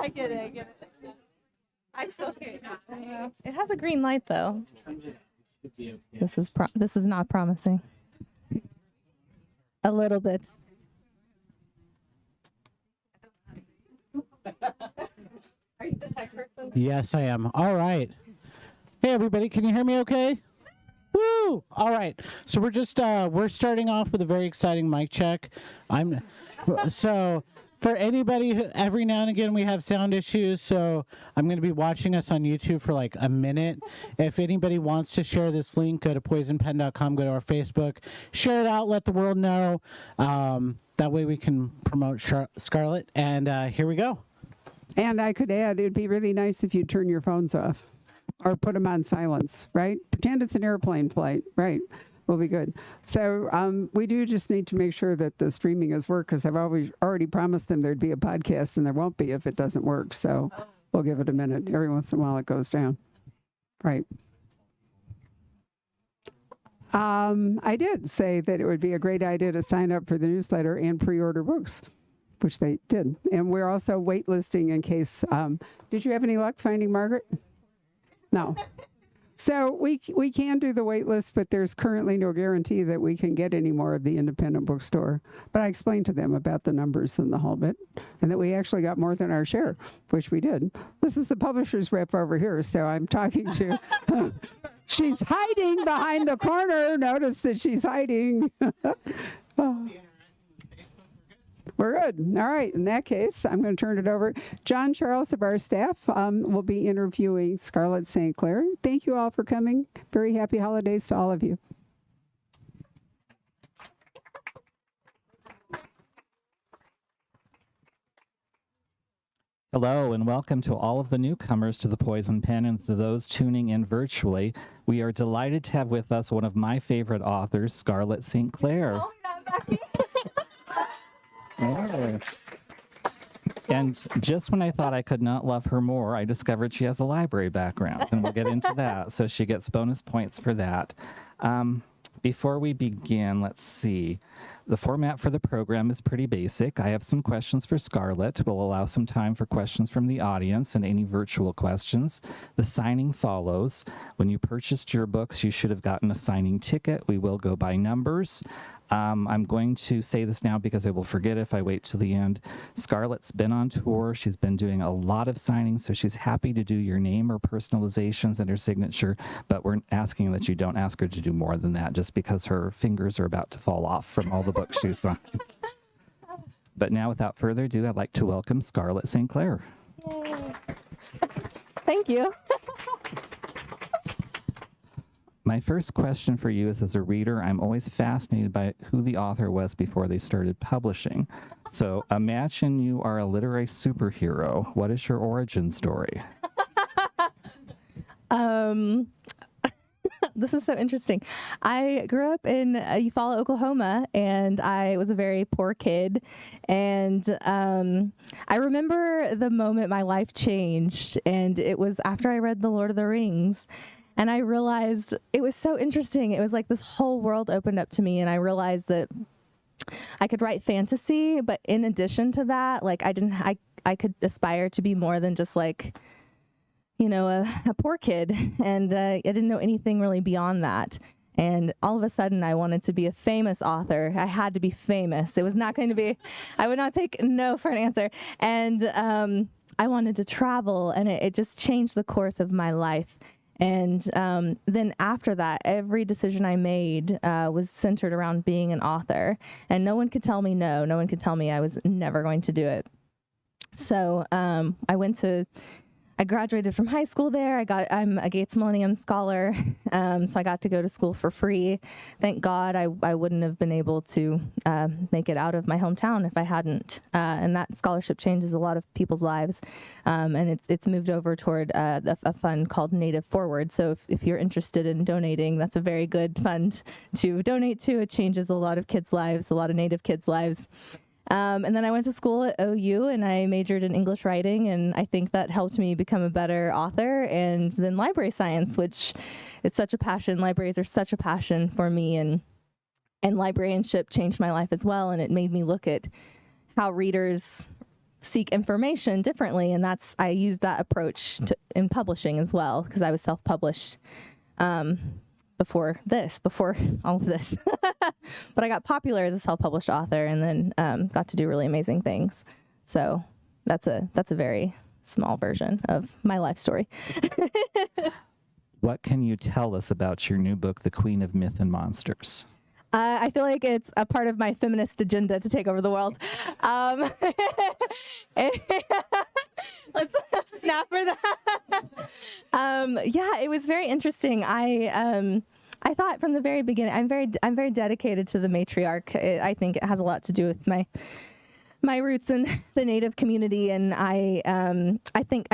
I get it. I still can't. Yeah. It has a green light though. This is not promising. A little bit. Are you the tech person? Yes, I am. All right. Hey, everybody. Can you hear me okay? Woo! All right. So we're just, we're starting off with a very exciting mic check. So for anybody who, every now and again we have sound issues, so I'm going to be watching us on YouTube for like a minute. If anybody wants to share this link, go to poisonpen.com, go to our Facebook, share it out, let the world know. That way we can promote Scarlett. And here we go. And I could add, it'd be really nice if you turn your phones off or put them on silence, right? Pretend it's an airplane flight, right? We'll be good. So we do just need to make sure that the streaming has worked, because I've already promised them there'd be a podcast, and there won't be if it doesn't work. So we'll give it a minute. Every once in a while it goes down. Right. I did say that it would be a great idea to sign up for the newsletter and pre-order books, which they did. And we're also waitlisting in case, did you have any luck finding Margaret? No. So we can do the wait list, but there's currently no guarantee that we can get any more of the independent bookstore. But I explained to them about the numbers and the whole bit, and that we actually got more than our share, which we did. This is the publisher's rep over here, so I'm talking to, she's hiding behind the corner. Notice that she's hiding. Oh. We're good. All right. In that case, I'm going to turn it over. John Charles of our staff will be interviewing Scarlett St Clair. Thank you all for coming. Very happy holidays to all of you. Hello and welcome to all of the newcomers to the Poison Pen and to those tuning in virtually. We are delighted to have with us one of my favorite authors, Scarlett St Clair. Oh, yeah, back here. Oh. And just when I thought I could not love her more, I discovered she has a library background, and we'll get into that. So she gets bonus points for that. Before we begin, let's see. The format for the program is pretty basic. I have some questions for Scarlett. We'll allow some time for questions from the audience and any virtual questions. The signing follows. When you purchased your books, you should have gotten a signing ticket. We will go by numbers. I'm going to say this now because I will forget if I wait till the end. Scarlett's been on tour. She's been doing a lot of signings, so she's happy to do your name or personalizations and her signature, but we're asking that you don't ask her to do more than that, just because her fingers are about to fall off from all the books she's signed. But now, without further ado, I'd like to welcome Scarlett St Clair. Yay. Thank you. My first question for you is, as a reader, I'm always fascinated by who the author was before they started publishing. So imagine you are a literary superhero. What is your origin story? This is so interesting. I grew up in Eufaula, Oklahoma, and I was a very poor kid. And I remember the moment my life changed, and it was after I read The Lord of the Rings. And I realized it was so interesting. It was like this whole world opened up to me, and I realized that I could write fantasy, but in addition to that, like I could aspire to be more than just like, you know, a poor kid. And I didn't know anything really beyond that. And all of a sudden I wanted to be a famous author. I had to be famous. It was not going to be, I would not take no for an answer. And I wanted to travel, and it just changed the course of my life. And then after that, every decision I made was centered around being an author. And no one could tell me no. No one could tell me I was never going to do it. So I graduated from high school there. I'm a Gates Millennium Scholar, so I got to go to school for free. Thank God I wouldn't have been able to make it out of my hometown if I hadn't. And that scholarship changes a lot of people's lives. And it's moved over toward a fund called Native Forward. So if you're interested in donating, that's a very good fund to donate to. It changes a lot of kids' lives, a lot of Native kids' lives. And then I went to school at OU, and I majored in English writing, and I think that helped me become a better author. And then library science, which is such a passion. Libraries are such a passion for me, and librarianship changed my life as well, and it made me look at how readers seek information differently. And I used that approach in publishing as well, because I was self-published before all of this. But I got popular as a self-published author, and then got to do really amazing things. So that's a very small version of my life story. What can you tell us about your new book, The Queen of Myth and Monsters? I feel like it's a part of my feminist agenda to take over the world. Let's snap for that. Yeah, it was very interesting. I thought from the very beginning, I'm very dedicated to the matriarch. I think it has a lot to do with my roots in the Native community, and I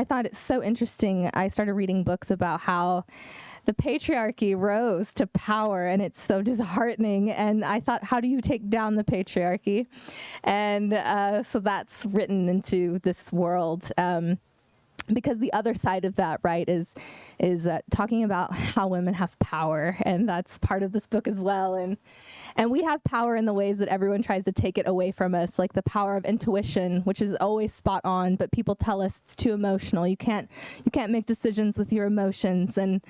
thought it's so interesting. I started reading books about how the patriarchy rose to power, and it's so disheartening. And I thought, how do you take down the patriarchy? And so that's written into this world. Because the other side of that, right, is talking about how women have power, and that's part of this book as well. And we have power in the ways that everyone tries to take it away from us, like the power of intuition, which is always spot on, but people tell us it's too emotional. You can't make decisions with your emotions, and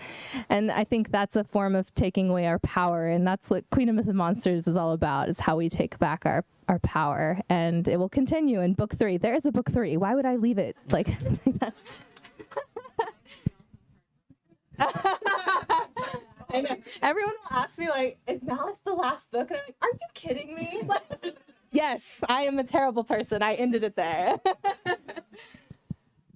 I think that's a form of taking away our power, and that's what Queen of Myth and Monsters is all about, is how we take back our power. And it will continue in book 3. There is a book 3. Why would I leave it like that? I know. Everyone will ask me, like, is Malice the last book? And I'm like, are you kidding me? Yes, I am a terrible person. I ended it there.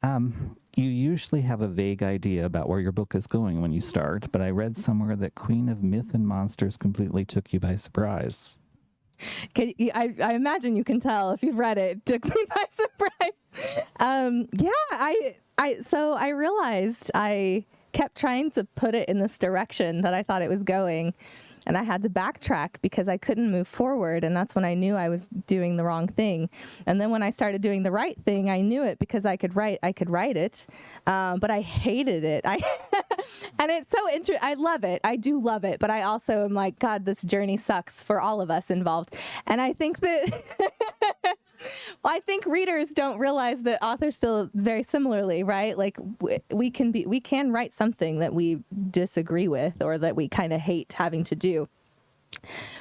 You usually have a vague idea about where your book is going when you start, but I read somewhere that Queen of Myth and Monsters completely took you by surprise. I imagine you can tell if you've read it. It took me by surprise. So I realized I kept trying to put it in this direction that I thought it was going, and I had to backtrack because I couldn't move forward, and that's when I knew I was doing the wrong thing. And then when I started doing the right thing, I knew it because I could write it, but I hated it. And it's so interesting. I love it. I do love it, but I also am like, God, this journey sucks for all of us involved. And I think that well, I think readers don't realize that authors feel very similarly, right? Like we can write something that we disagree with or that we kind of hate having to do.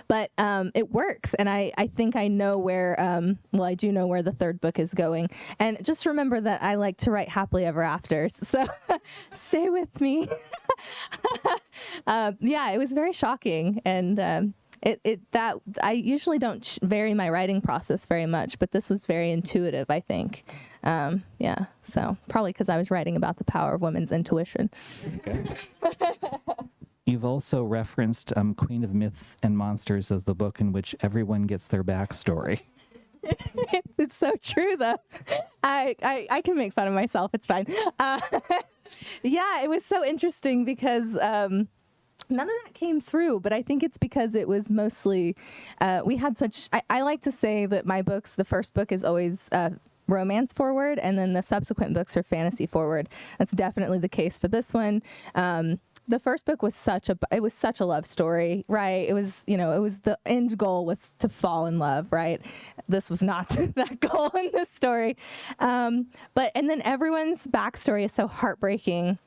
But it works, and I think I know where, I do know where the third book is going. And just remember that I like to write happily ever afters, so stay with me. Yeah, it was very shocking, and I usually don't vary my writing process very much, but this was very intuitive, I think. Yeah, so probably because I was writing about the power of women's intuition. Okay. You've also referenced Queen of Myth and Monsters as the book in which everyone gets their backstory. It's so true, though. I can make fun of myself. It's fine. Yeah, it was so interesting because none of that came through, but I think it's because it was mostly, we had such, I like to say that my books, the first book is always romance forward, and then the subsequent books are fantasy forward. That's definitely the case for this one. The first book was such a love story, right? It was, the end goal was to fall in love, right? This was not that goal in this story. And then everyone's backstory is so heartbreaking.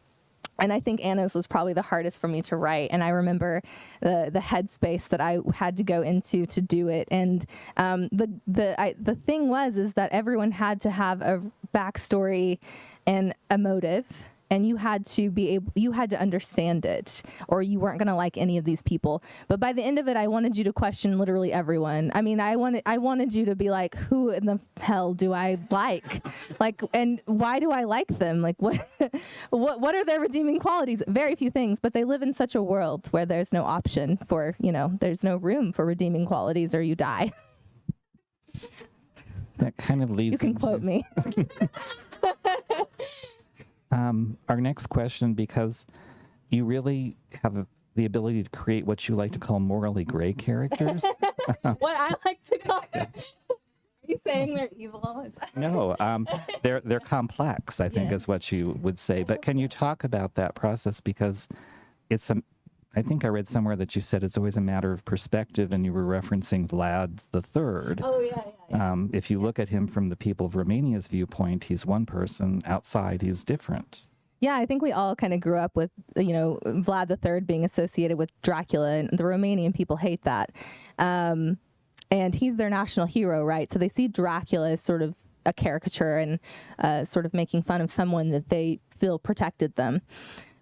And I think Anna's was probably the hardest for me to write. And I remember the headspace that I had to go into to do it. And the thing is that everyone had to have a backstory and a motive. And you had to understand it, or you weren't going to like any of these people. But by the end of it, I wanted you to question literally everyone. I mean, I wanted you to be like, who in the hell do I like? Like, and why do I like them? Like, what are their redeeming qualities? Very few things, but they live in such a world where there's no option for, there's no room for redeeming qualities, or you die. That kind of leads. You can quote me. Our next question, because you really have the ability to create what you like to call morally gray characters. What I like to call them. Are you saying they're evil? No, they're complex, I think, is what you would say. But can you talk about that process? Because it's I think I read somewhere that you said it's always a matter of perspective, and you were referencing Vlad the Third. Oh, yeah. If you look at him from the people of Romania's viewpoint, he's one person. Outside, he's different. Yeah, I think we all kind of grew up with, Vlad III being associated with Dracula, and the Romanian people hate that. And he's their national hero, right? So they see Dracula as sort of a caricature and sort of making fun of someone that they feel protected them.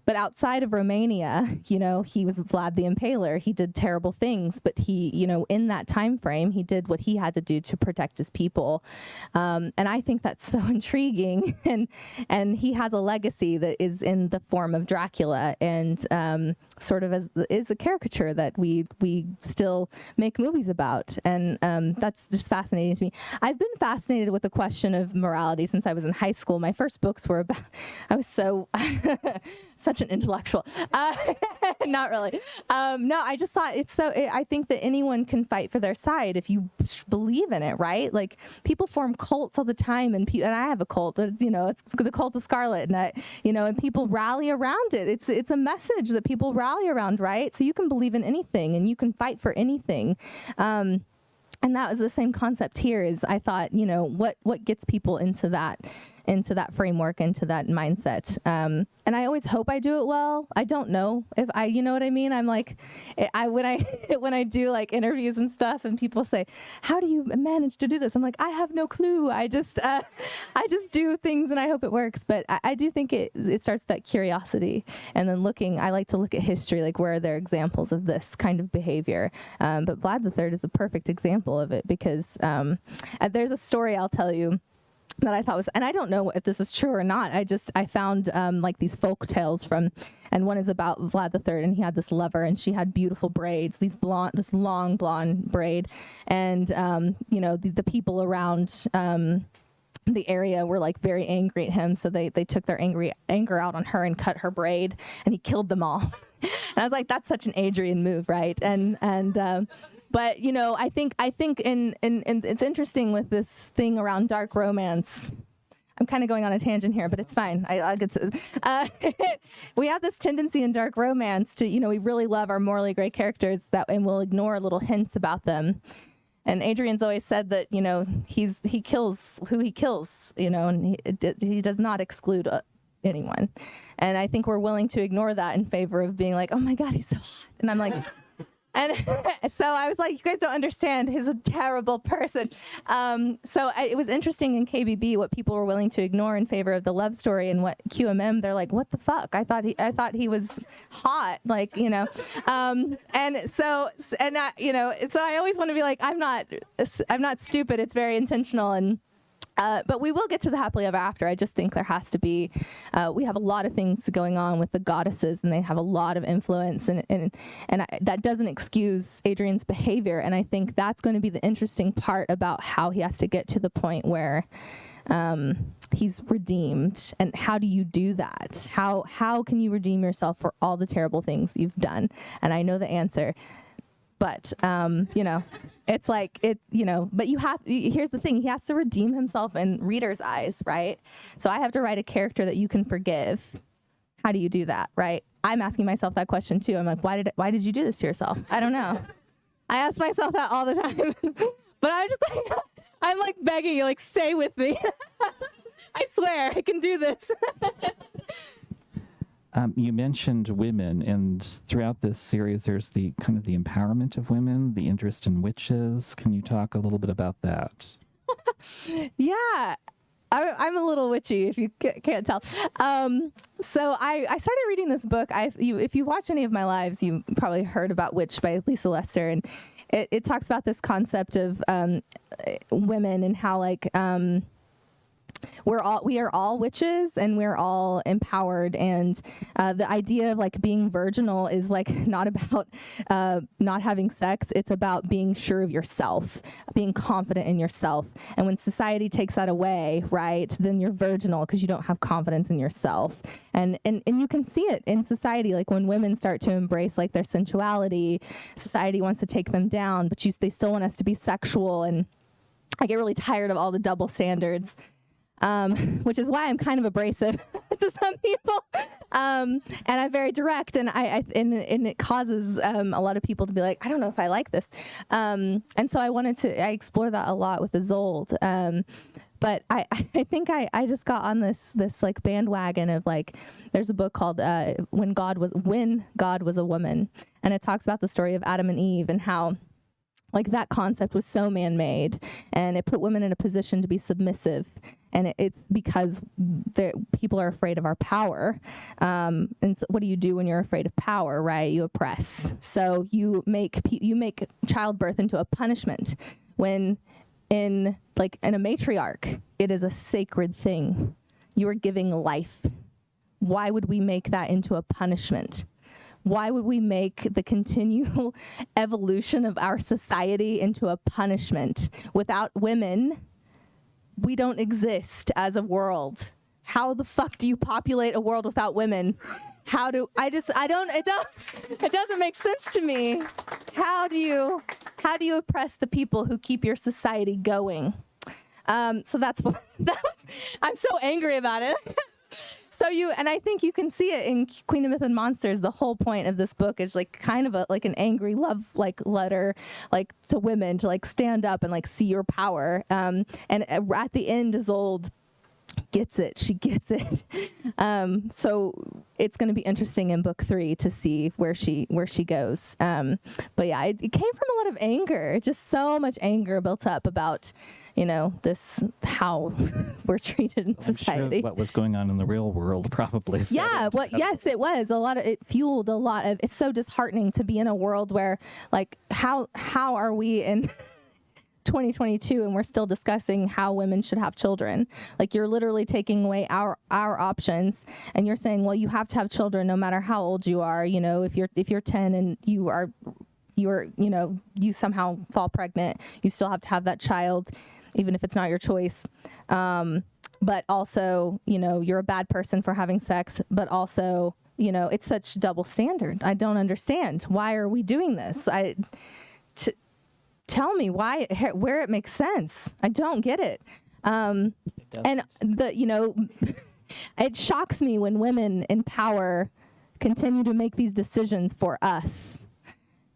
But outside of Romania, he was Vlad the Impaler. He did terrible things, but he, in that time frame, he did what he had to do to protect his people. And I think that's so intriguing. And he has a legacy that is in the form of Dracula, and sort of is a caricature that we still make movies about. And that's just fascinating to me. I've been fascinated with the question of morality since I was in high school. My first books were about, I was so such an intellectual. Not really. No, I just thought I think that anyone can fight for their side if you believe in it, right? Like, people form cults all the time, and I have a cult, but it's the cult of Scarlett, and people rally around it. It's a message that people rally around, right? So you can believe in anything, and you can fight for anything. And that was the same concept here. Is I thought, what gets people into that framework, into that mindset. And I always hope I do it well. I don't know if you know what I mean? I'm like, when I do like interviews and stuff, and people say, how do you manage to do this? I'm like, I have no clue. I just do things and I hope it works. But I do think it starts that curiosity. And then I like to look at history, like where are there examples of this kind of behavior? But Vlad III is a perfect example of it, because there's a story I'll tell you that I thought was, and I don't know if this is true or not. I found like these folk tales and one is about Vlad III, and he had this lover, and she had beautiful braids, this long blonde braid, and the people around the area were like very angry at him, so they took their anger out on her and cut her braid, and he killed them all. And I was like, that's such an Adrian move, right? But I think in it's interesting with this thing around dark romance. I'm kind of going on a tangent here, but it's fine. I'll get to. We have this tendency in dark romance to, we really love our morally great characters and we'll ignore little hints about them. And Adrian's always said that he kills who he kills, and he does not exclude anyone. And I think we're willing to ignore that in favor of being like, oh my God, he's so hot. And I'm like. And so I was like, you guys don't understand. He's a terrible person. It was interesting in KBB what people were willing to ignore in favor of the love story, and what QMM, they're like, what the fuck? I thought he was hot, so I always want to be like, I'm not stupid. It's very intentional. But we will get to the happily ever after. I just think there has to be, we have a lot of things going on with the goddesses, and they have a lot of influence, and that doesn't excuse Adrian's behavior. And I think that's going to be the interesting part about how he has to get to the point where he's redeemed. And how do you do that? How can you redeem yourself for all the terrible things you've done? And I know the answer. But, it's like, but here's the thing. He has to redeem himself in readers' eyes, right? So I have to write a character that you can forgive. How do you do that, right? I'm asking myself that question too. I'm like, why did you do this to yourself? I don't know. I ask myself that all the time. But I'm like begging you, like, stay with me. I swear I can do this. You mentioned women, and throughout this series, there's the kind of the empowerment of women, the interest in witches. Can you talk a little bit about that? Yeah, I'm a little witchy, if you can't tell. So I started reading this book. If you watch any of my lives, you probably heard about Witch by Lisa Lester, and it talks about this concept of women and how we are all witches, and we're all empowered, and the idea of like being virginal is like not about not having sex. It's about being sure of yourself, being confident in yourself. And when society takes that away, right, then you're virginal because you don't have confidence in yourself. And you can see it in society, like when women start to embrace like their sensuality, society wants to take them down, but they still want us to be sexual. And I get really tired of all the double standards. Which is why I'm kind of abrasive to some people. And I'm very direct, and and it causes a lot of people to be like, I don't know if I like this. And so I explore that a lot with Isolde. But I think I just got on this like bandwagon of like, there's a book called When God Was a Woman, and it talks about the story of Adam and Eve and how like that concept was so man-made, and it put women in a position to be submissive, and it's because people are afraid of our power. And so what do you do when you're afraid of power, right? You oppress. So you make childbirth into a punishment, when in a matriarch, it is a sacred thing. You are giving life. Why would we make that into a punishment? Why would we make the continual evolution of our society into a punishment? Without women, we don't exist as a world. How the fuck do you populate a world without women? It doesn't make sense to me. How do you oppress the people who keep your society going? So I'm so angry about it. And I think you can see it in Queen of Myth and Monsters. The whole point of this book is like kind of an angry love letter to women to stand up and see your power. And at the end, Isolde gets it. She gets it. So it's going to be interesting in book 3 to see where she goes. But yeah, it came from a lot of anger. Just so much anger built up about, this, how we're treated in society. I'm sure what was going on in the real world probably. Yeah, yes, it was. It fueled a lot of, it's so disheartening to be in a world where how are we in 2022 and we're still discussing how women should have children? You're literally taking away our options, and you're saying, well, you have to have children no matter how old you are. If you're 10 and you somehow fall pregnant, you still have to have that child, even if it's not your choice. But also, you're a bad person for having sex, but also, it's such double standard. I don't understand. Why are we doing this? Tell me where it makes sense. I don't get it. And it shocks me when women in power continue to make these decisions for us.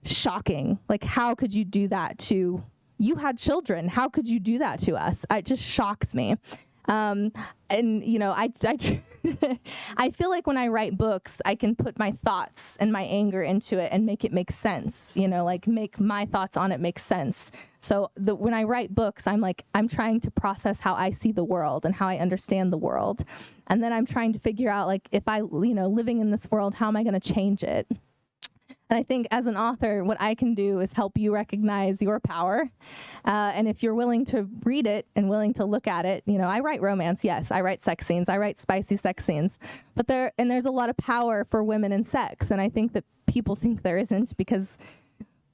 Shocking. How could you do that to, you had children. How could you do that to us? It just shocks me. I feel like when I write books, I can put my thoughts and my anger into it and make it make sense, make my thoughts on it make sense. So when I write books, I'm trying to process how I see the world and how I understand the world. And then I'm trying to figure out, if I, living in this world, how am I going to change it? And I think as an author, what I can do is help you recognize your power. And if you're willing to read it and willing to look at it, I write romance. Yes, I write sex scenes. I write spicy sex scenes. But there's a lot of power for women in sex. And I think that people think there isn't, because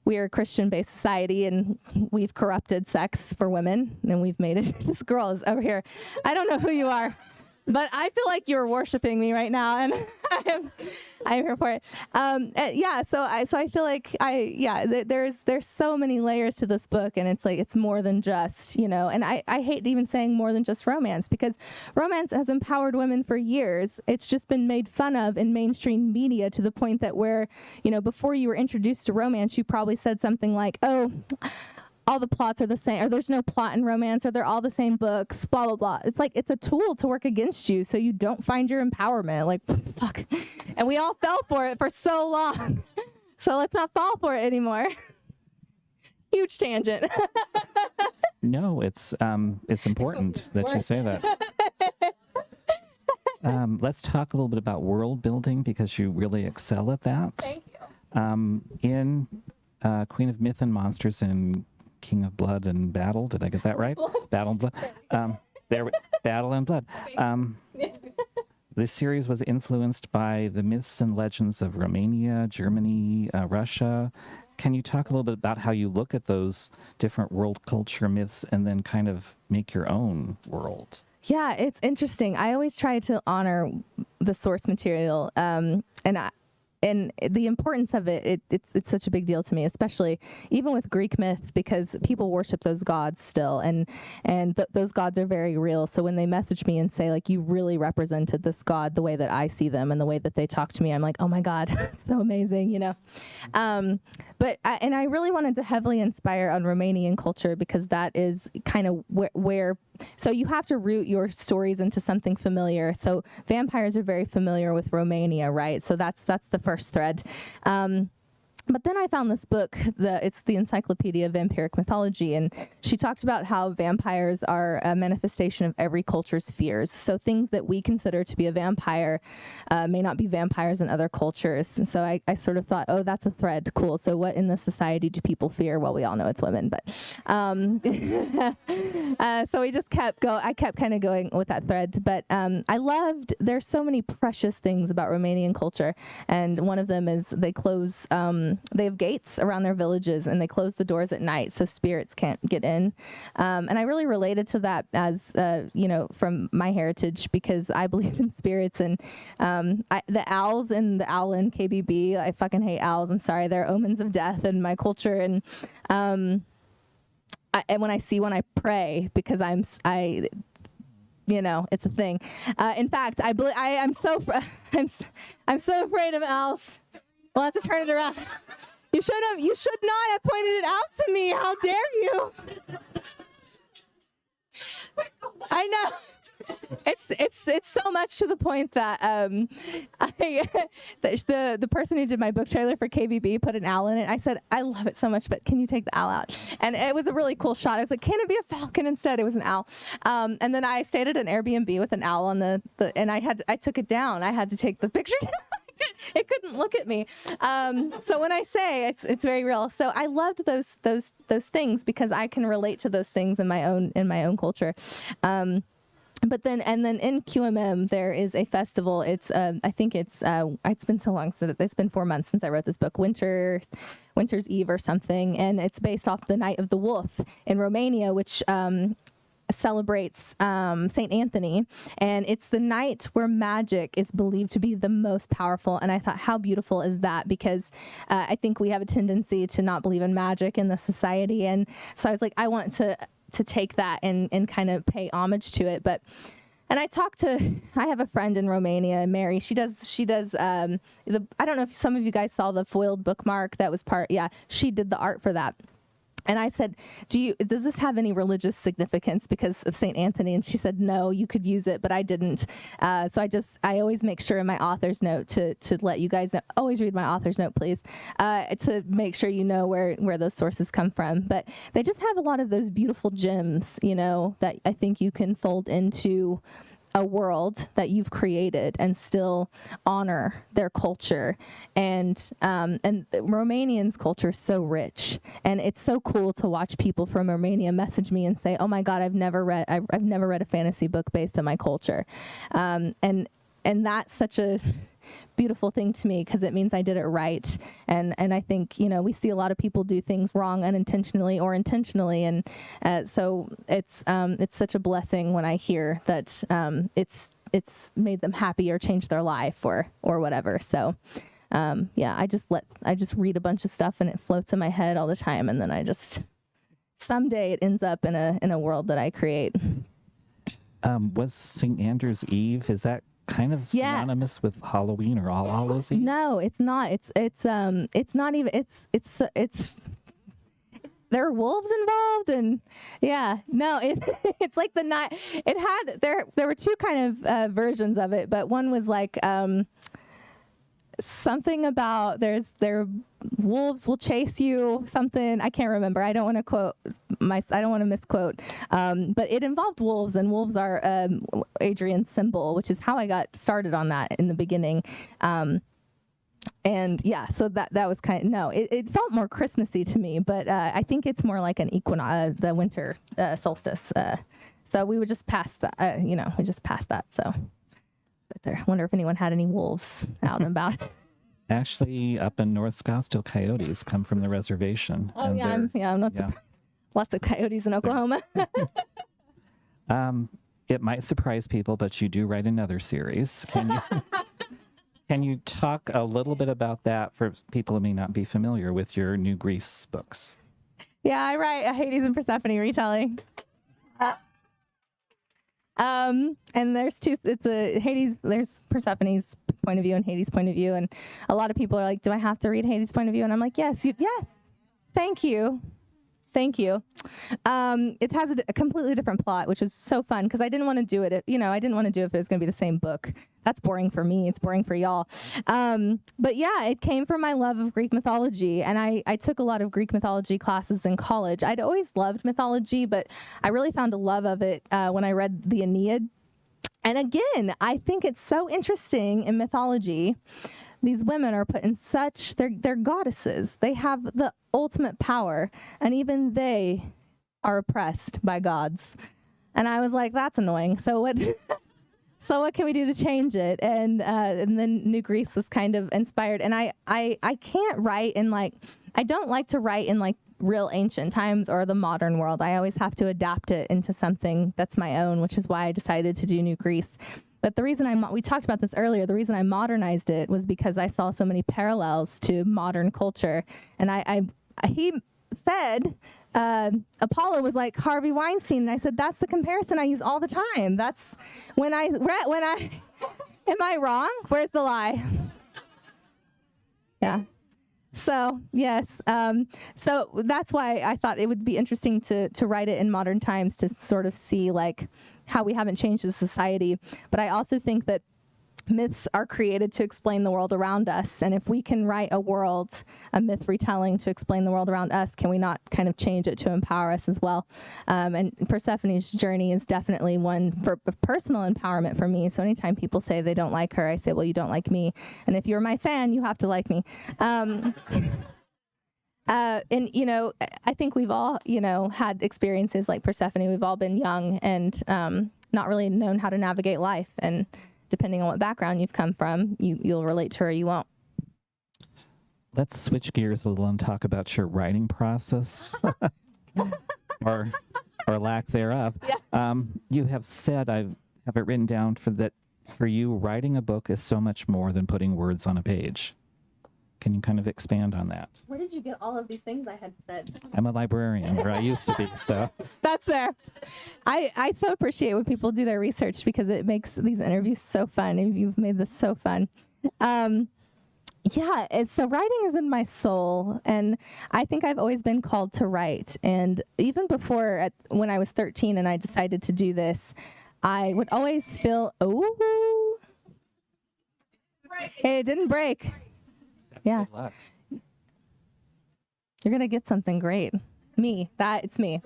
we are a Christian-based society and we've corrupted sex for women, and we've made it. This girl is over here. I don't know who you are, but I feel like you're worshiping me right now, and I'm here for it. So I feel like there's so many layers to this book, and it's more than just, and I hate even saying more than just romance, because romance has empowered women for years. It's just been made fun of in mainstream media to the point that where, before you were introduced to romance, you probably said something like, oh, all the plots are the same, or there's no plot in romance, or they're all the same books, blah, blah, blah. It's a tool to work against you so you don't find your empowerment. Fuck. And we all fell for it for so long. So let's not fall for it anymore. Huge tangent. No, it's important that you say that. Let's talk a little bit about world building, because you really excel at that. Thank you. In Queen of Myth and Monsters and King of Blood and Battle. Did I get that right? Battle and Blood. Battle and Blood. This series was influenced by the myths and legends of Romania, Germany, Russia. Can you talk a little bit about how you look at those different world culture myths and then kind of make your own world? Yeah, it's interesting. I always try to honor the source material. And and the importance of it's such a big deal to me, especially even with Greek myths, because people worship those gods still, and those gods are very real. So when they message me and say, like, you really represented this god the way that I see them and the way that they talk to me, I'm like, oh my God, so amazing, you know. But I really wanted to heavily inspire on Romanian culture, because that is kind of where so you have to root your stories into something familiar. So vampires are very familiar with Romania, right? So that's the first thread. But then I found this book, it's the Encyclopedia of Vampiric Mythology, and she talked about how vampires are a manifestation of every culture's fears. So things that we consider to be a vampire may not be vampires in other cultures. And so I sort of thought, oh, that's a thread, cool. So what in this society do people fear? Well, we all know it's women, but so we just I kept kind of going with that thread. But there's so many precious things about Romanian culture, and one of them is they close. They have gates around their villages, and they close the doors at night so spirits can't get in. And I really related to that as, from my heritage, because I believe in spirits. And the owls in the owl in KBB, I fucking hate owls. I'm sorry. They're omens of death in my culture. And and when I see one, I pray, because it's a thing. In fact, I'm so afraid of owls. We'll have to turn it around. You should not have pointed it out to me. How dare you? I know. It's so much to the point that the person who did my book trailer for KBB put an owl in it. I said, I love it so much, but can you take the owl out? And it was a really cool shot. I was like, can it be a falcon instead? It was an owl. And then I stayed at an Airbnb with an owl on and I took it down. I had to take the picture down. It couldn't look at me. So when I say it's very real. So I loved those things, because I can relate to those things in my own culture. But then in QMM there is a festival. It's I think it's been so long since it's been 4 months since I wrote this book, Winter's Eve or something, and it's based off the Night of the Wolf in Romania, which celebrates St. Anthony, and it's the night where magic is believed to be the most powerful. And I thought, how beautiful is that? Because I think we have a tendency to not believe in magic in the society, and so I was like, I want to take that and kind of pay homage to it. And I have a friend in Romania, Mary. She does I don't know if some of you guys saw the foiled bookmark that was she did the art for that. And I said, does this have any religious significance because of St. Anthony? And she said, no, you could use it, but I didn't. So I always make sure in my author's note to let you guys know, always read my author's note, please, to make sure you know where those sources come from. But they just have a lot of those beautiful gems, that I think you can fold into a world that you've created and still honor their culture. And Romanians' culture is so rich, and it's so cool to watch people from Romania message me and say, oh my God, I've never read a fantasy book based on my culture. And that's such a beautiful thing to me, because it means I did it right. And I think, we see a lot of people do things wrong unintentionally or intentionally. And so it's such a blessing when I hear that it's made them happy or changed their life or whatever. So I just read a bunch of stuff and it floats in my head all the time. And then someday it ends up in a world that I create. Was St. Andrew's Eve, is that kind of synonymous with Halloween or All Hallows Eve? No, it's not. It's not even. It's. There are wolves involved, and it's like the night. It had there were two kind of versions of it, but one was like something about wolves will chase you, something I can't remember. I don't want to misquote, but it involved wolves, and wolves are Adrian's symbol, which is how I got started on that in the beginning. So that was it felt more Christmassy to me, but I think it's more like an the winter solstice. So we would just pass that, we just passed that. So, but I wonder if anyone had any wolves out and about. Actually, up in North Scottsdale, coyotes come from the reservation. Oh, I'm not surprised. Lots of coyotes in Oklahoma. It might surprise people, but you do write another series. Can you? Can you talk a little bit about that for people who may not be familiar with your New Greece books? Yeah, I write a Hades and Persephone retelling. And there's two, it's a Hades, there's Persephone's point of view and Hades' point of view. And a lot of people are like, do I have to read Hades' point of view? And I'm like, yes, yes. Thank you. Thank you. It has a completely different plot, which is so fun because I didn't want to do it. I didn't want to do it if it was going to be the same book. That's boring for me. It's boring for y'all. But yeah, it came from my love of Greek mythology. And I took a lot of Greek mythology classes in college. I'd always loved mythology, but I really found a love of it when I read the Aeneid. And again, I think it's so interesting in mythology. These women are put in such, they're goddesses. They have the ultimate power, and even they are oppressed by gods. And I was like, that's annoying. So what can we do to change it? And then New Greece was kind of inspired. And I can't write in I don't like to write in real ancient times or the modern world. I always have to adapt it into something that's my own, which is why I decided to do New Greece. But the reason we talked about this earlier, the reason I modernized it was because I saw so many parallels to modern culture. And he said, Apollo was like Harvey Weinstein. And I said, that's the comparison I use all the time. That's am I wrong? Where's the lie? Yeah. So yes, so that's why I thought it would be interesting to write it in modern times to sort of see how we haven't changed as a society. But I also think that myths are created to explain the world around us, and if we can write a myth retelling to explain the world around us, can we not kind of change it to empower us as well? And Persephone's journey is definitely one for personal empowerment for me. So anytime people say they don't like her, I say, well, you don't like me, and if you're my fan, you have to like me. And I think we've all had experiences like Persephone. We've all been young and not really known how to navigate life, and depending on what background you've come from, you'll relate to her or you won't. Let's switch gears a little and talk about your writing process, or lack thereof. Yeah. You have said, I have it written down, for you, writing a book is so much more than putting words on a page. Can you kind of expand on that? Where did you get all of these things I had said? I'm a librarian, or I used to be, so. That's fair. I so appreciate when people do their research because it makes these interviews so fun, and you've made this so fun. So writing is in my soul, and I think I've always been called to write. And even before, when I was 13 and I decided to do this, I would always feel, hey, it didn't break. Yeah. You're going to get something great. It's me.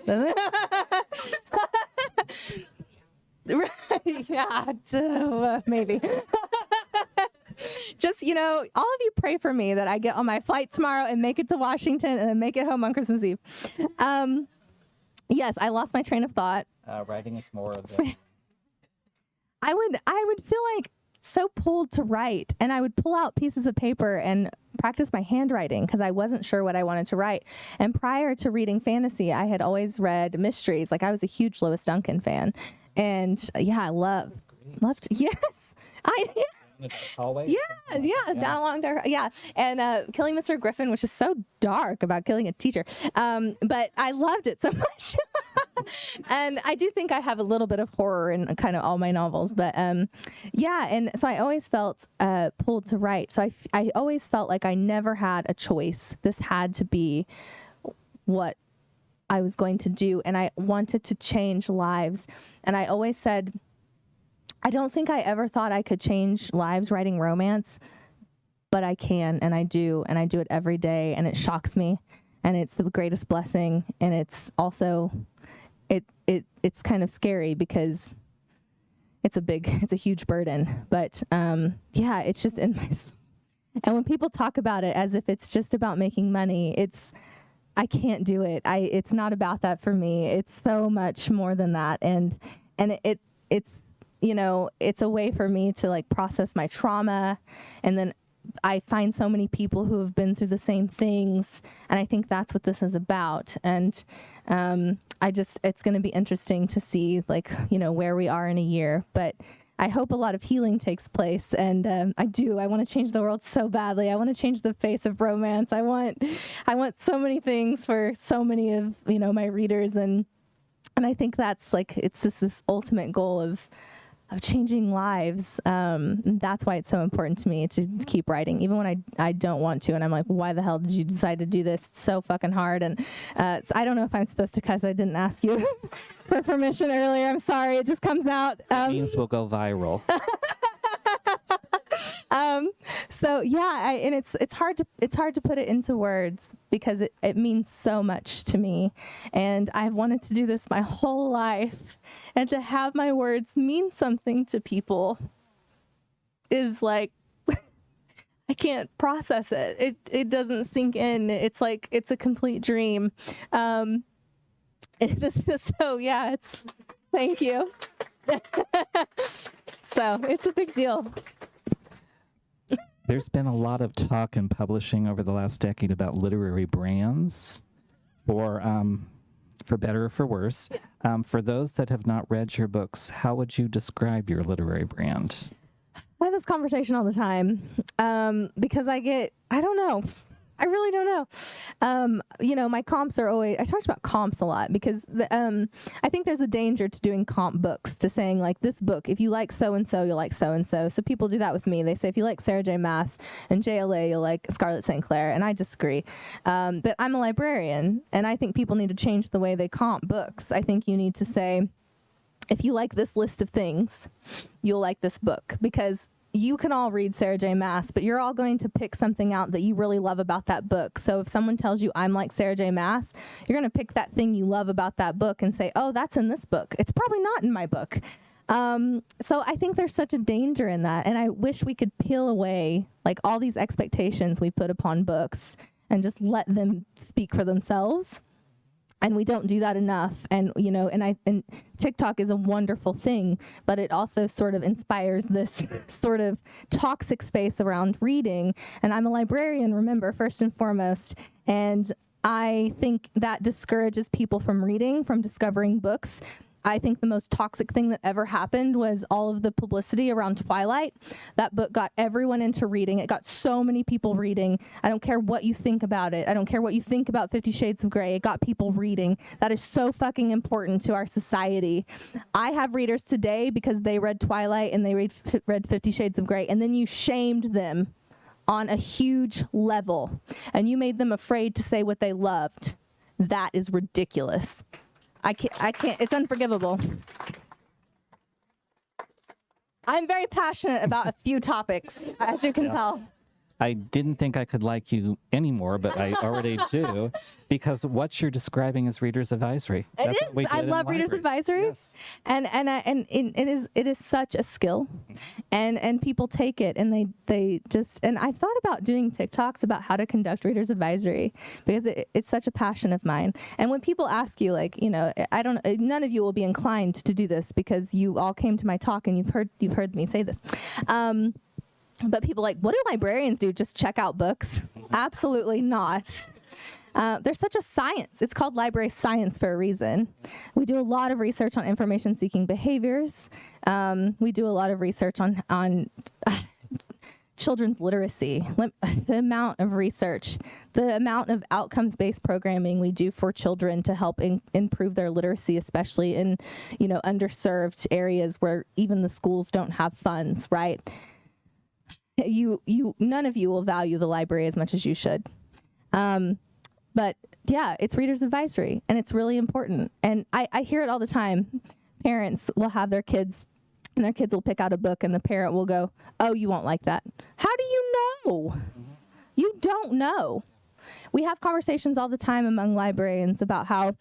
Right, yeah, maybe. Just, all of you pray for me that I get on my flight tomorrow and make it to Washington and then make it home on Christmas Eve. Yes, I lost my train of thought. Writing is more of a... I would feel so pulled to write, and I would pull out pieces of paper and practice my handwriting because I wasn't sure what I wanted to write. And prior to reading fantasy, I had always read mysteries. I was a huge Lois Duncan fan, and I loved. Yes, Always. Yeah, down along dark. Yeah, and Killing Mr. Griffin, which is so dark about killing a teacher. But I loved it so much. And I do think I have a little bit of horror in kind of all my novels, but and so I always felt pulled to write. So I always felt like I never had a choice. This had to be what I was going to do, and I wanted to change lives. And I always said, I don't think I ever thought I could change lives writing romance, but I can, and I do it every day, and it shocks me, and it's the greatest blessing, and it's also it's kind of scary because it's a huge burden, but it's just in my soul. And when people talk about it as if it's just about making money, I can't do it. It's not about that for me. It's so much more than that, and it's it's a way for me to process my trauma, and then I find so many people who have been through the same things, and I think that's what this is about. And it's going to be interesting to see where we are in a year. But I hope a lot of healing takes place, and I want to change the world so badly. I want to change the face of romance. I want so many things for so many of my readers, and I think that's like it's just this ultimate goal of changing lives. And that's why it's so important to me to keep writing, even when I don't want to. And I'm like, why the hell did you decide to do this? It's so fucking hard. And so I don't know if I'm supposed to cuss. I didn't ask you for permission earlier. I'm sorry. It just comes out. Means will go viral. So yeah, and it's hard to put it into words because it means so much to me, and I've wanted to do this my whole life, and to have my words mean something to people is like I can't process it. It doesn't sink in. It's like it's a complete dream. So yeah, thank you. So it's a big deal. There's been a lot of talk in publishing over the last decade about literary brands, for better or for worse. For those that have not read your books, how would you describe your literary brand? I have this conversation all the time because I don't know. I really don't know. My comps are always, I talked about comps a lot because I think there's a danger to doing comp books, to saying like this book, if you like so-and-so, you'll like so-and-so. So people do that with me. They say, if you like Sarah J. Maas and JLA, you'll like Scarlett St. Clair. And I disagree. But I'm a librarian, and I think people need to change the way they comp books. I think you need to say, if you like this list of things, you'll like this book, because you can all read Sarah J. Maas, but you're all going to pick something out that you really love about that book. So if someone tells you I'm like Sarah J. Maas, you're going to pick that thing you love about that book and say, oh, that's in this book. It's probably not in my book. So I think there's such a danger in that. And I wish we could peel away like all these expectations we put upon books and just let them speak for themselves. And we don't do that enough. And, and TikTok is a wonderful thing, but it also sort of inspires this sort of toxic space around reading. And I'm a librarian, remember, first and foremost. And I think that discourages people from reading, from discovering books. I think the most toxic thing that ever happened was all of the publicity around Twilight. That book got everyone into reading. It got so many people reading. I don't care what you think about it. I don't care what you think about 50 Shades of Grey. It got people reading. That is so fucking important to our society. I have readers today because they read Twilight and they read 50 Shades of Grey, and then you shamed them on a huge level, and you made them afraid to say what they loved. That is ridiculous. I can't, it's unforgivable. I'm very passionate about a few topics, as you can tell. I didn't think I could like you anymore, but I already do, because what you're describing is Reader's Advisory. It That's is. what we did I in love Reader's libraries. Advisory, Yes. and it is such a skill, and people take it and they just, and I've thought about doing TikToks about how to conduct Reader's Advisory, because it's such a passion of mine. And when people ask you, like, none of you will be inclined to do this because you all came to my talk and you've heard me say this. But people like, what do librarians do? Just check out books? Absolutely not. There's such a science. It's called library science for a reason. We do a lot of research on information-seeking behaviors. We do a lot of research on children's literacy. The amount of research, the amount of outcomes-based programming we do for children to help improve their literacy, especially in underserved areas where even the schools don't have funds, right? None of you will value the library as much as you should. But yeah, it's Reader's Advisory, and it's really important. And I hear it all the time. Parents will have their kids, and their kids will pick out a book, and the parent will go, oh, you won't like that. How do you know? You don't know. We have conversations all the time among librarians about how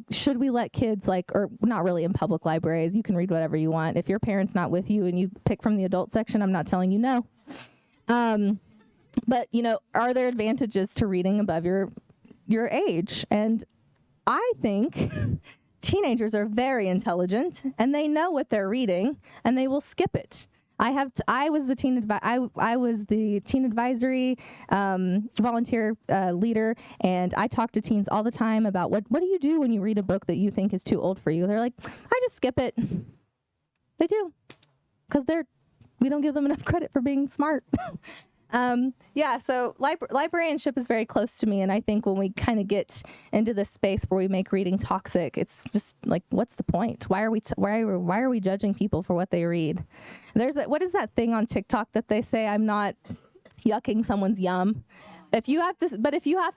should we let kids, or not really in public libraries, you can read whatever you want. If your parent's not with you and you pick from the adult section, I'm not telling you no. But are there advantages to reading above your age? And I think teenagers are very intelligent, and they know what they're reading, and they will skip it. I was the teen advisory volunteer leader, and I talk to teens all the time about what do you do when you read a book that you think is too old for you? They're like, I just skip it. They do. because we don't give them enough credit for being smart. Yeah, so librarianship is very close to me, and I think when we kind of get into this space where we make reading toxic, it's just like, what's the point? Why are we judging people for what they read? What is that thing on TikTok that they say, I'm not yucking someone's yum? If you have to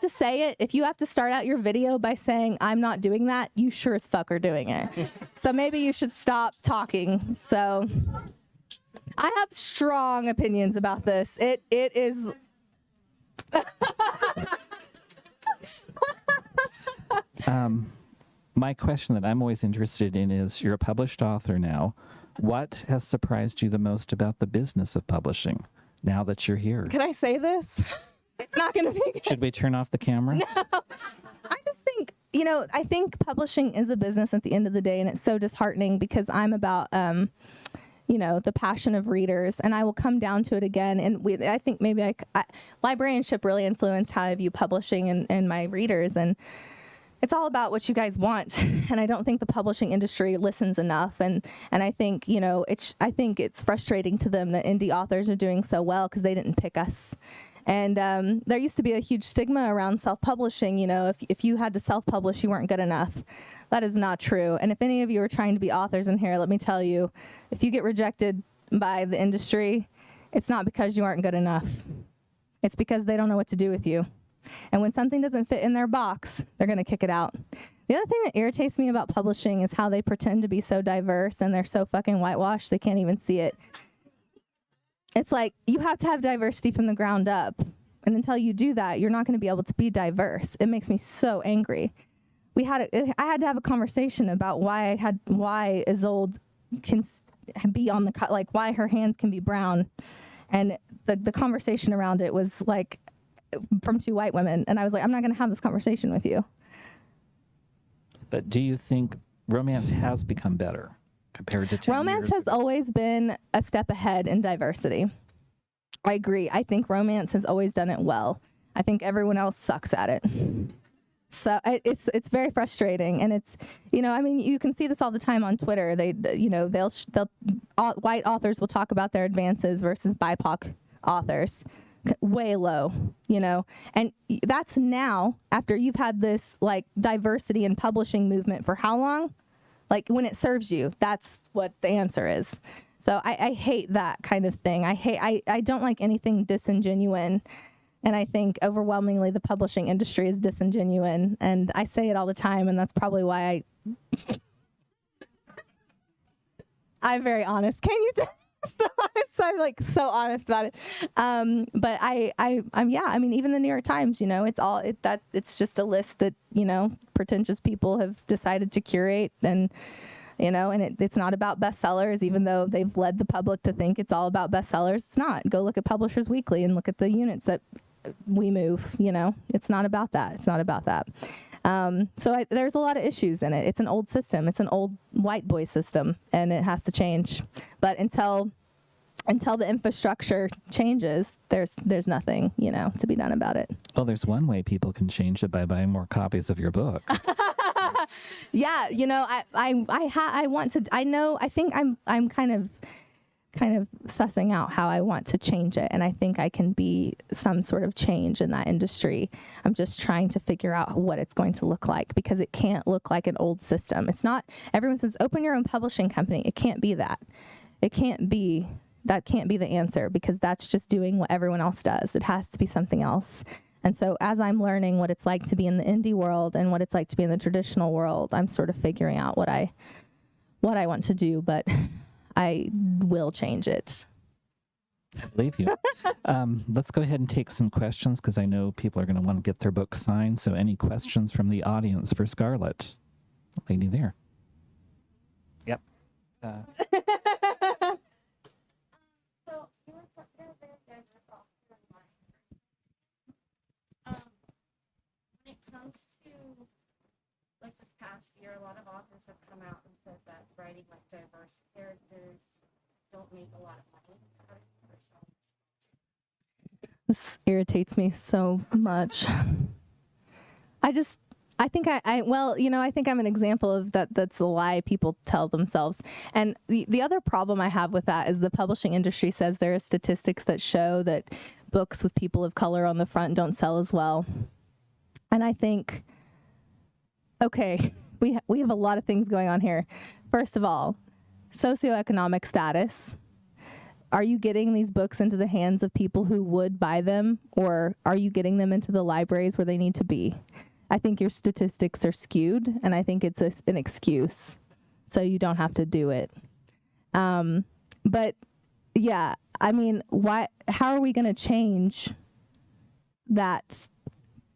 say it, if you have to start out your video by saying, I'm not doing that, you sure as fuck are doing it. So maybe you should stop talking. So I have strong opinions about this. It is. My question that I'm always interested in is, you're a published author now. What has surprised you the most about the business of publishing now that you're here? Can I say this? It's not going to be good. Should we turn off the cameras? No. I just think, I think publishing is a business at the end of the day, and it's so disheartening because I'm about, the passion of readers, and I will come down to it again. And I think maybe librarianship really influenced how I view publishing and my readers, and it's all about what you guys want. And I don't think the publishing industry listens enough. And I think, I think it's frustrating to them that indie authors are doing so well because they didn't pick us. And there used to be a huge stigma around self-publishing. If you had to self-publish, you weren't good enough. That is not true. And if any of you are trying to be authors in here, let me tell you, if you get rejected by the industry, it's not because you aren't good enough. It's because they don't know what to do with you. And when something doesn't fit in their box, they're going to kick it out. The other thing that irritates me about publishing is how they pretend to be so diverse, and they're so fucking whitewashed, they can't even see it. It's like, you have to have diversity from the ground up. And until you do that, you're not going to be able to be diverse. It makes me so angry. I had to have a conversation about why Isolde can be on the, like, why her hands can be brown. And the conversation around it was like, from two white women, and I was like, I'm not going to have this conversation with you. But do you think romance has become better compared to 10 Romance years has ago? always been a step ahead in diversity. I agree. I think romance has always done it well. I think everyone else sucks at it. So it's very frustrating, and it's, you can see this all the time on Twitter. White authors will talk about their advances versus BIPOC authors. Way low, and that's now after you've had this like diversity in publishing movement for how long? Like, when it serves you, that's what the answer is. So I hate that kind of thing. I don't like anything disingenuine, and I think overwhelmingly the publishing industry is disingenuine, and I say it all the time, and that's probably why I'm very honest. Can you tell? I'm like so honest about it. But even the New York Times, it's just a list that, pretentious people have decided to curate, and, it's not about bestsellers, even though they've led the public to think it's all about bestsellers. It's not. Go look at Publishers Weekly and look at the units that we move, it's not about that. It's not about that. There's a lot of issues in it. It's an old system. It's an old white boy system, and it has to change. But until the infrastructure changes, there's nothing, to be done about it. Well, there's one way people can change it, by buying more copies of your book. Yeah, I think I'm kind of sussing out how I want to change it, and I think I can be some sort of change in that industry. I'm just trying to figure out what it's going to look like, because it can't look like an old system. It's not, everyone says open your own publishing company. It can't be that. That can't be the answer, because that's just doing what everyone else does. It has to be something else. And so as I'm learning what it's like to be in the indie world and what it's like to be in the traditional world, I'm sort of figuring out what I want to do, but I will change it. I believe you. Let's go ahead and take some questions, because I know people are going to want to get their book signed. So any questions from the audience for Scarlett? Lady there. Yep. When it comes to like this past year, a lot of authors have come out and said that writing like diverse characters don't make a lot of money. This irritates me so much. I think I think I'm an example of that. That's a lie people tell themselves. And the other problem I have with that is the publishing industry says there are statistics that show that books with people of color on the front don't sell as well. And I think, okay, we have a lot of things going on here. First of all, socioeconomic status. Are you getting these books into the hands of people who would buy them, or are you getting them into the libraries where they need to be? I think your statistics are skewed, and I think it's an excuse, so you don't have to do it. But yeah, I mean, how are we going to change that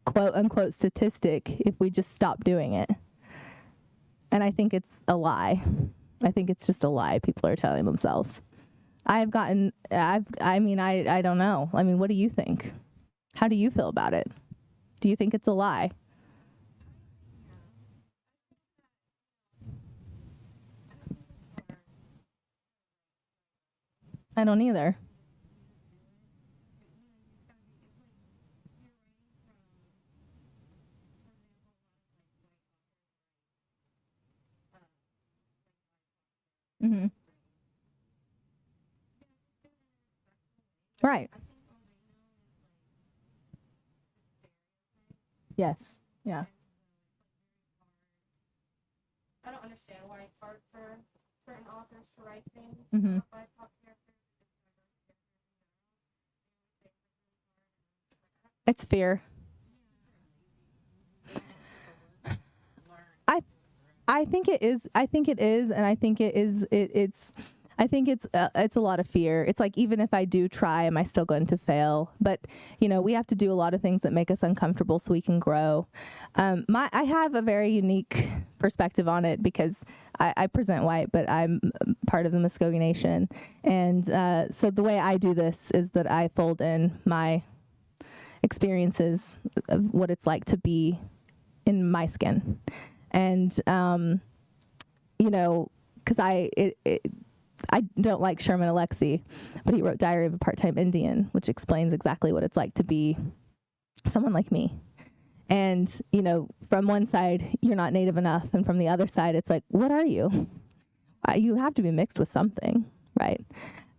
quote unquote statistic if we just stop doing it? And I think it's a lie. I think it's just a lie people are telling themselves. I don't know. I mean, what do you think? How do you feel about it? Do you think it's a lie? I don't either. Mm-hmm. Right. Yes. Yeah. I don't understand why it's hard for certain authors to write things Mm-hmm. not by top characters. It's fear. I think it is. I think it is, and I think it is. It's. I think it's a lot of fear. It's like, even if I do try, am I still going to fail? But we have to do a lot of things that make us uncomfortable so we can grow. I have a very unique perspective on it because I present white, but I'm part of the Muskogee Nation, and so the way I do this is that I fold in my experiences of what it's like to be in my skin. And, because I don't like Sherman Alexie, but he wrote Diary of a Part-Time Indian, which explains exactly what it's like to be someone like me. And, from one side, you're not Native enough. And from the other side, it's like, what are you? You have to be mixed with something, right?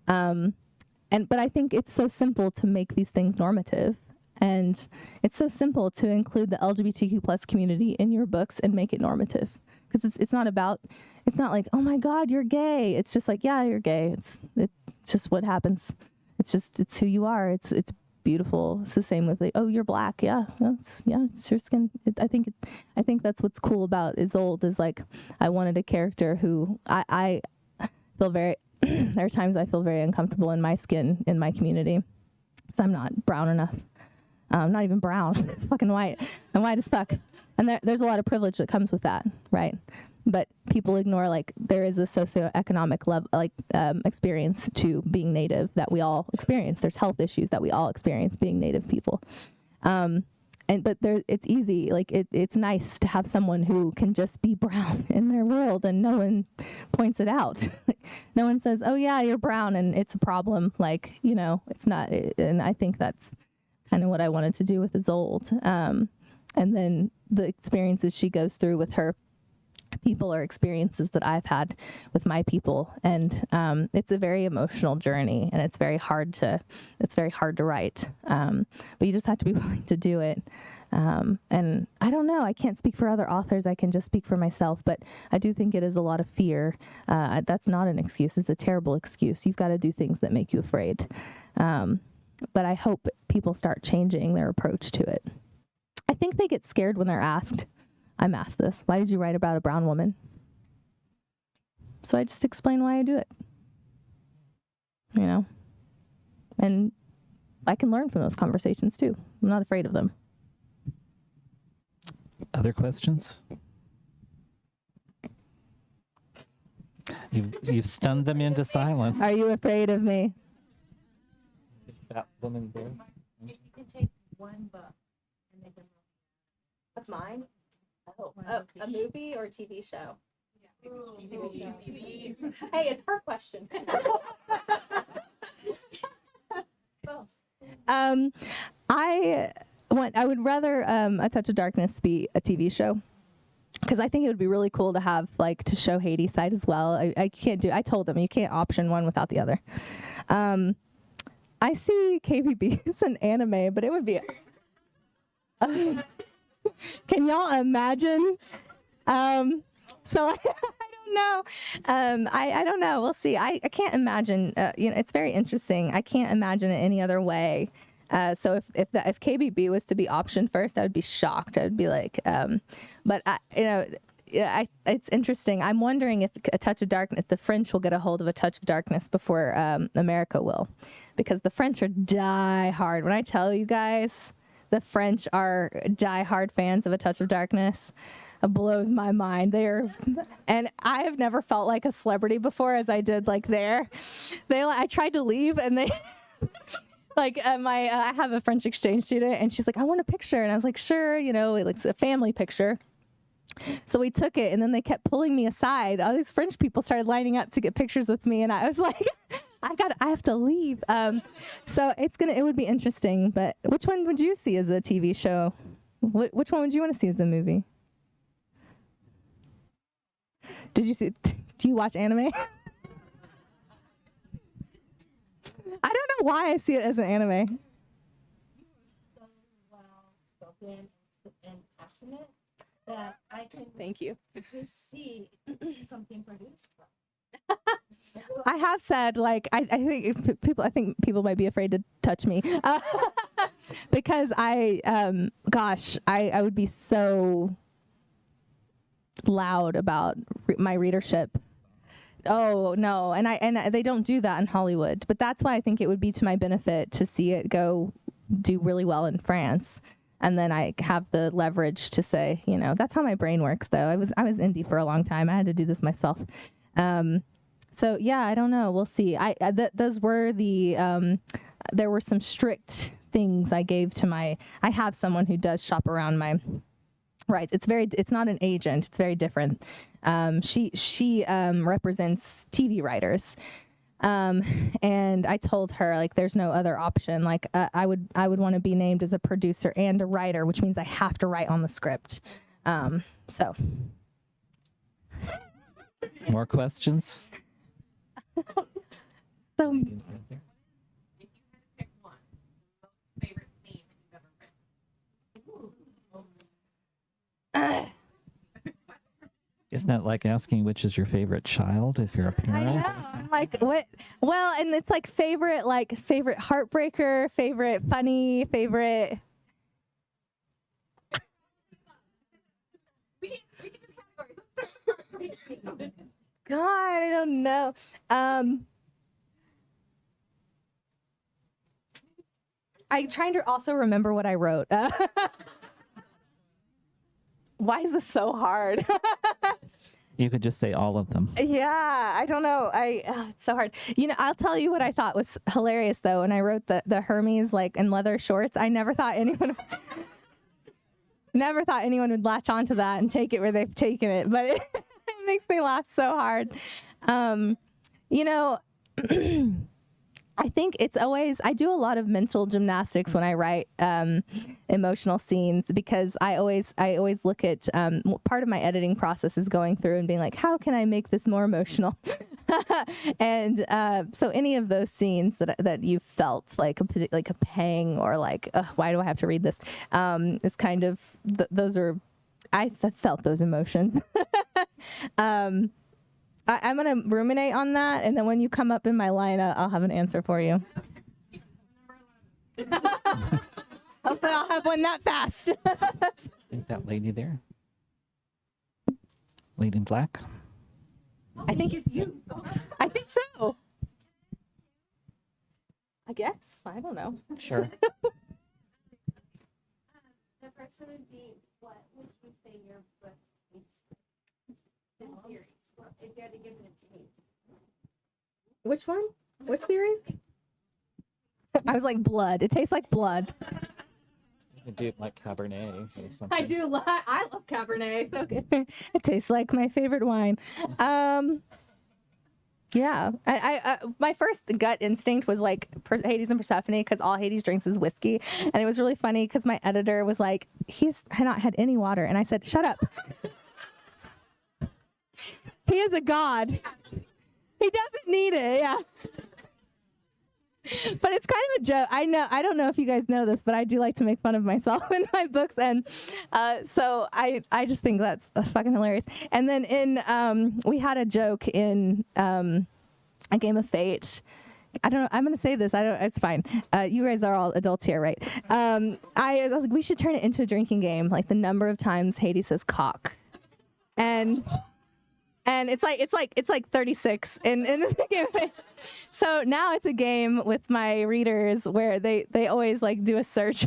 But I think it's so simple to make these things normative. And it's so simple to include the LGBTQ plus community in your books and make it normative. Because it's not like, oh my God, you're gay. It's just like, yeah, you're gay. It's just what happens. It's who you are. It's beautiful. It's the same with like, oh, you're black. Yeah, it's your skin. I think that's what's cool about Isolde is like, I wanted a character who I feel very, there are times I feel very uncomfortable in my skin, in my community. Because I'm not brown enough. I'm not even brown, fucking white. I'm white as fuck. And there's a lot of privilege that comes with that, right? But people ignore, like, there is a socioeconomic level, experience to being Native that we all experience. There's health issues that we all experience being Native people. But it's easy, like, it's nice to have someone who can just be brown in their world and no one points it out. No one says, oh yeah, you're brown and it's a problem. Like, it's not, and I think that's kind of what I wanted to do with Isolde. And then the experiences she goes through with her people are experiences that I've had with my people. And it's a very emotional journey, and it's very hard to write. But you just have to be willing to do it. And I don't know, I can't speak for other authors. I can just speak for myself, but I do think it is a lot of fear. That's not an excuse. It's a terrible excuse. You've got to do things that make you afraid. But I hope people start changing their approach to it. I think they get scared when they're asked. I'm asked this. Why did you write about a brown woman? So I just explain why I do it. And I can learn from those conversations too. I'm not afraid of them. Other questions? You've stunned them into silence. Are you afraid of me? That woman there. If you can take one book and make them Of mine? Oh, a movie or a TV show? TV. Hey, it's her question. I would rather A Touch of Darkness be a TV show. Because I think it would be really cool to have, like, to show Hades' side as well. I told them you can't option one without the other. I see KBB as an anime, but it would be. Can y'all imagine? So I don't know. I don't know. We'll see. I can't imagine. It's very interesting. I can't imagine it any other way. So if KBB was to be optioned first, I would be shocked. I would be like, it's interesting. I'm wondering if A Touch of Darkness, the French will get a hold of A Touch of Darkness before America will, because the French are die hard. When I tell you guys, the French are die hard fans of A Touch of Darkness. It blows my mind. And I have never felt like a celebrity before as I did like there. I tried to leave and they. Like I have a French exchange student, and she's like, "I want a picture," and I was like, "Sure," it's a family picture. So we took it, and then they kept pulling me aside. All these French people started lining up to get pictures with me, and I was like, I have to leave. So it would be interesting. But which one would you see as a TV show? Which one would you want to see as a movie? Do you watch anime? I don't know why I see it as an anime. So well spoken and passionate that I can. Thank you. Just see something produced from. I have said, like, I think people might be afraid to touch me because I would be so loud about my readership. Oh no, and they don't do that in Hollywood. But that's why I think it would be to my benefit to see it do really well in France, and then I have the leverage to say, that's how my brain works. Though I was indie for a long time. I had to do this myself. So yeah, I don't know. We'll see. Those were the there were some strict things I gave to I have someone who does shop around my. Right. It's not an agent. It's very different. She represents TV writers. And I told her, like, there's no other option. Like, I would want to be named as a producer and a writer, which means I have to write on the script. So. More questions? So. Isn't that like asking which is your favorite child if you're a parent? I know. I'm like, what? Well, and it's like favorite heartbreaker, favorite funny, favorite. God, I don't know. I'm trying to also remember what I wrote. Why is this so hard? You could just say all of them. Yeah, I don't know. It's so hard. I'll tell you what I thought was hilarious though. When I wrote the Hermes like in leather shorts, I never thought anyone would latch onto that and take it where they've taken it. But it makes me laugh so hard. I think it's always, I do a lot of mental gymnastics when I write emotional scenes, because I always look at, part of my editing process is going through and being like, how can I make this more emotional? And so any of those scenes that you felt like a pang or like, why do I have to read this? Is kind of, I felt those emotions. I'm going to ruminate on that, and then when you come up in my line, I'll have an answer for you. Hopefully I'll have one that fast. I think that lady there. Lady in black. I think it's you. I think so. I guess. I don't know. Sure. The first one would be, what would you say your book is? The series. If you had to give it a taste. Which one? Which series? I was like, blood. It tastes like blood. You could do like Cabernet or something. I do. I love Cabernet. Okay. It tastes like my favorite wine. Yeah, I my first gut instinct was like Hades and Persephone because all Hades drinks is whiskey, and it was really funny because my editor was like, he's not had any water, and I said, shut up. He is a god. He doesn't need it. Yeah. But it's kind of a joke. I don't know if you guys know this, but I do like to make fun of myself in my books, and so I just think that's fucking hilarious. And then we had a joke in a Game of Fate. I don't know. I'm gonna say this. It's fine. You guys are all adults here, right? I was like, we should turn it into a drinking game, like the number of times Hades says cock, and it's like 36 in this game. So now it's a game with my readers where they always like do a search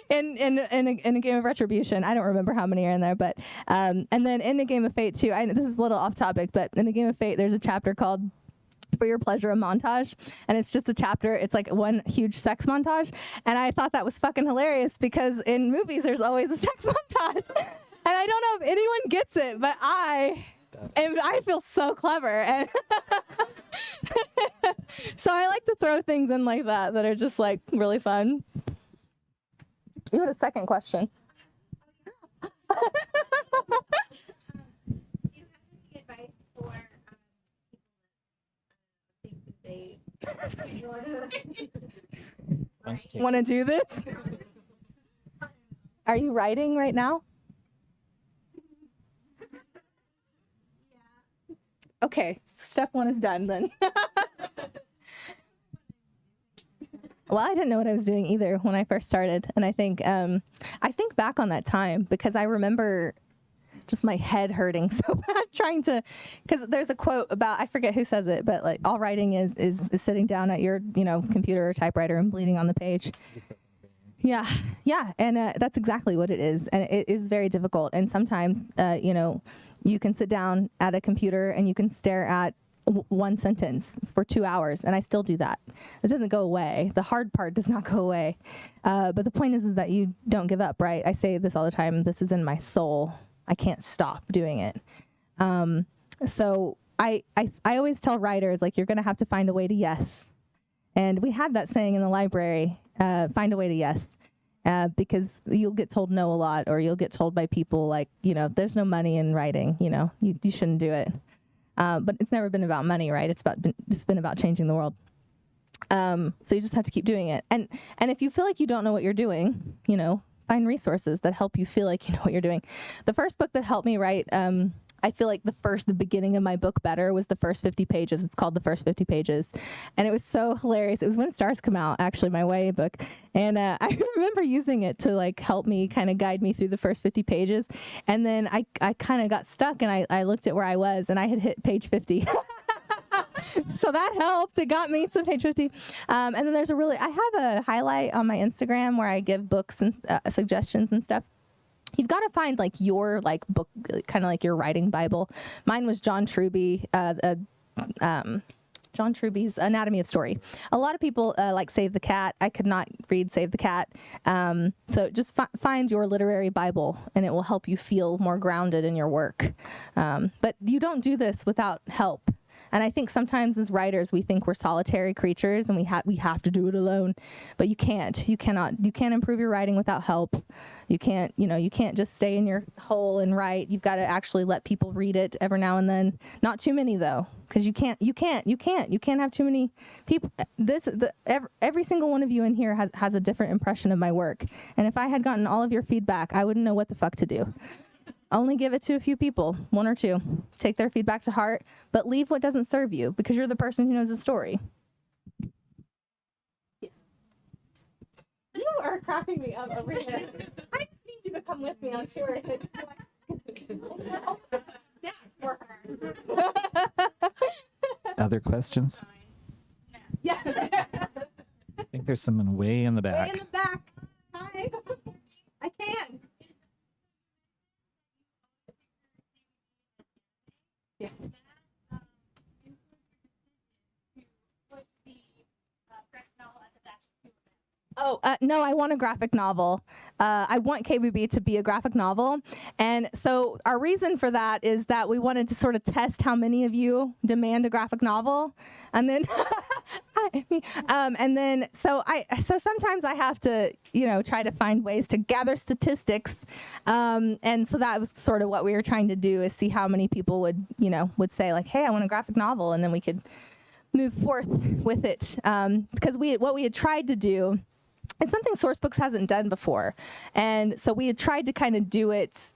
in a game of Retribution. I don't remember how many are in there, but and then in the Game of Fate too. This is a little off topic, but in the Game of Fate, there's a chapter called For Your Pleasure, a montage, and it's just a chapter. It's like one huge sex montage, and I thought that was fucking hilarious because in movies there's always a sex montage. And I don't know if anyone gets it, but I feel so clever. And so I like to throw things in like that are just like really fun. You had a second question. Do you have any advice for people that think that they Want to do this? Are you writing right now? Okay, step one is done then. Well, I didn't know what I was doing either when I first started, and I think back on that time because I remember just my head hurting so bad trying to, because there's a quote about, I forget who says it, but like all writing is sitting down at your computer or typewriter and bleeding on the page. Yeah, and that's exactly what it is, and it is very difficult, and sometimes you can sit down at a computer and you can stare at one sentence for 2 hours, and I still do that. It doesn't go away. The hard part does not go away. But the point is that you don't give up, right? I say this all the time. This is in my soul. I can't stop doing it. So I always tell writers, like, you're going to have to find a way to yes. And we had that saying in the library, find a way to yes. Because you'll get told no a lot, or you'll get told by people like, there's no money in writing, you shouldn't do it. But it's never been about money, right? It's been about changing the world. So you just have to keep doing it. And if you feel like you don't know what you're doing, find resources that help you feel like you know what you're doing. The first book that helped me write, I feel like the beginning of my book better was the first 50 pages. It's called The First 50 Pages. And it was so hilarious. It was when Stars Come Out, actually, my YA book. And I remember using it to like help me kind of guide me through the first 50 pages. And then I kind of got stuck, and I looked at where I was, and I had hit page 50. So that helped. It got me to page 50. And then I have a highlight on my Instagram where I give books and suggestions and stuff. You've got to find like your like book, kind of like your writing Bible. Mine was John Truby's Anatomy of Story. A lot of people like Save the Cat. I could not read Save the Cat. So just find your literary Bible, and it will help you feel more grounded in your work. But you don't do this without help. And I think sometimes as writers, we think we're solitary creatures and we have to do it alone, but you can't. You can't improve your writing without help. You can't just stay in your hole and write. You've got to actually let people read it every now and then. Not too many though, because you can't have too many people. Every single one of you in here has a different impression of my work. And if I had gotten all of your feedback, I wouldn't know what the fuck to do. Only give it to a few people, one or two. Take their feedback to heart, but leave what doesn't serve you, because you're the person who knows the story. Yeah. You are cracking me up over here. I just need you to come with me on tour. For her. Other questions? Yeah. I think there's someone way in the back. Way in the back. Hi. I can. Yeah. No, I want a graphic novel. I want KBB to be a graphic novel. And so our reason for that is that we wanted to sort of test how many of you demand a graphic novel. And then, so sometimes I have to, try to find ways to gather statistics. And so that was sort of what we were trying to do, is see how many people would say like, hey, I want a graphic novel. And then we could move forth with it. Because what we had tried to do, it's something Sourcebooks hasn't done before. And so we had tried to kind of do it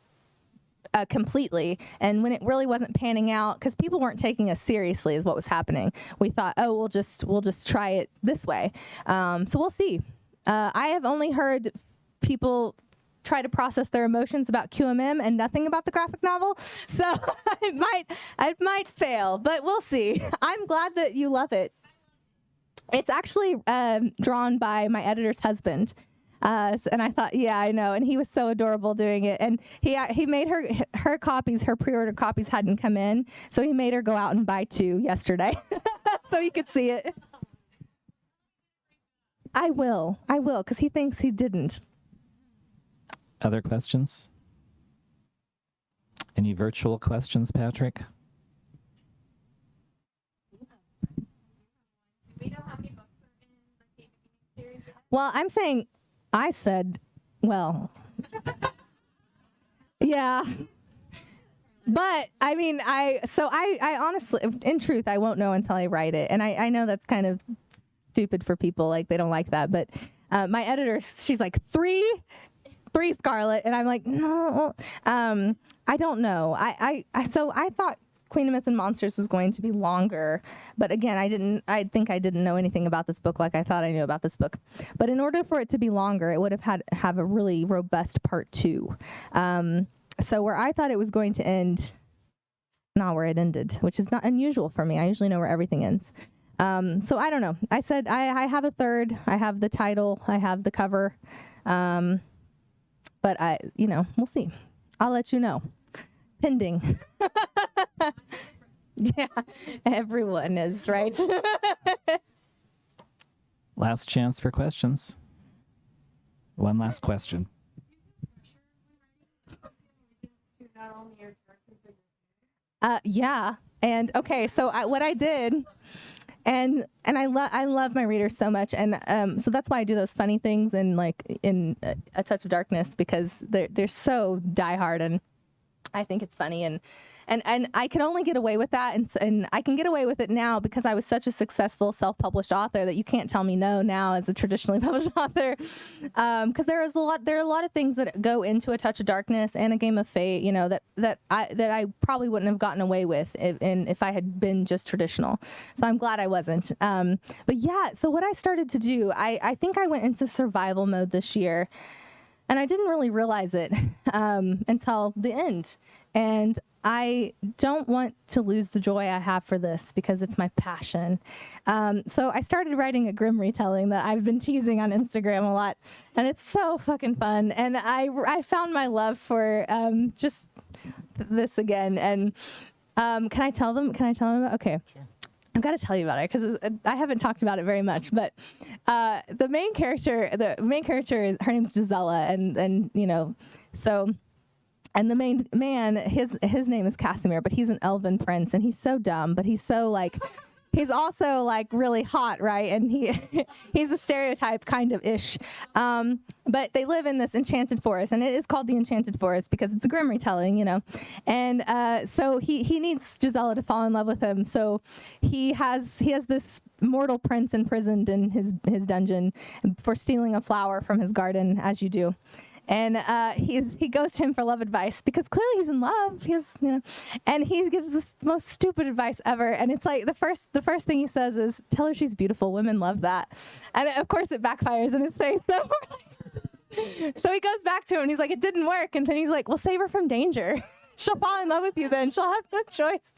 completely. And when it really wasn't panning out, because people weren't taking us seriously is what was happening, we thought, we'll just try it this way. So we'll see. I have only heard people try to process their emotions about QMM and nothing about the graphic novel. So it might fail, but we'll see. I'm glad that you love it. It's actually drawn by my editor's husband. And I thought, yeah, I know. And he was so adorable doing it. And he made her copies, her pre-order copies hadn't come in. So he made her go out and buy 2 yesterday so he could see it. I will, because he thinks he didn't. Other questions? Any virtual questions, Patrick? Well, I'm saying, yeah. But I mean, I honestly, in truth, I won't know until I write it. And I know that's kind of stupid for people, like they don't like that. But my editor, she's like, 3 Scarlett. And I'm like, no, I don't know. So I thought Queen of Myth and Monsters was going to be longer, but again, I think I didn't know anything about this book like I thought I knew about this book. But in order for it to be longer, it would have a really robust part 2. So where I thought it was going to end, not where it ended, which is not unusual for me. I usually know where everything ends. So I don't know. I said I have a third. I have the title. I have the cover. But we'll see. I'll let you know. Pending. Yeah, everyone is, right? Last chance for questions. One last question. Yeah. And okay, so what I did, and I love my readers so much, and so that's why I do those funny things in A Touch of Darkness, because they're so diehard, and I think it's funny, and I can only get away with that, and I can get away with it now because I was such a successful self-published author that you can't tell me no now as a traditionally published author, because there are a lot of things that go into A Touch of Darkness and A Game of Fate, that I probably wouldn't have gotten away with if I had been just traditional. So I'm glad I wasn't. But yeah, so what I started to do, I think I went into survival mode this year. And I didn't really realize it until the end. And I don't want to lose the joy I have for this because it's my passion. So I started writing a Grimm retelling that I've been teasing on Instagram a lot. And it's so fucking fun. And I found my love for just this again. And can I tell them about it? Okay. Sure. I've got to tell you about it because I haven't talked about it very much. But the main character is, her name's Gisela, and the main man, his name is Casimir, but he's an elven prince, and he's so dumb, but he's so he's also really hot, right? And he's a stereotype kind of ish. But they live in this enchanted forest, and it is called the Enchanted Forest because it's a Grimm retelling, And so he needs Gisela to fall in love with him. So he has this mortal prince imprisoned in his dungeon for stealing a flower from his garden, as you do. And he goes to him for love advice because clearly he's in love. And he gives the most stupid advice ever. And it's like the first thing he says is, "Tell her she's beautiful. Women love that." And of course it backfires in his face. So he goes back to him and he's like, "It didn't work." And then he's like, "Well, save her from danger. She'll fall in love with you then. She'll have no choice."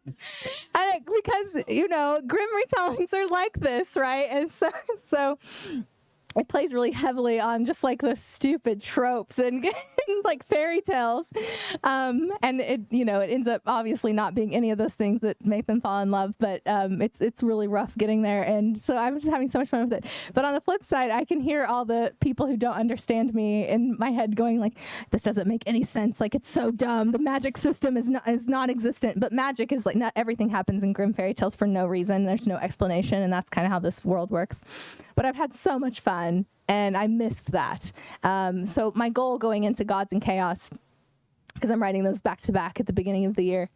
Because Grimm retellings are like this, right? And so it plays really heavily on just the stupid tropes and written like fairy tales. And it, you know, it ends up obviously not being any of those things that make them fall in love, but it's really rough getting there. And so I'm just having so much fun with it. But on the flip side, I can hear all the people who don't understand me in my head going like, this doesn't make any sense. Like, it's so dumb. The magic system is non-existent. But magic is like, not everything happens in Grimm fairy tales for no reason. There's no explanation. And that's kind of how this world works. But I've had so much fun, and I missed that. So my goal going into Gods and Chaos, because I'm writing those back to back at the beginning of the year,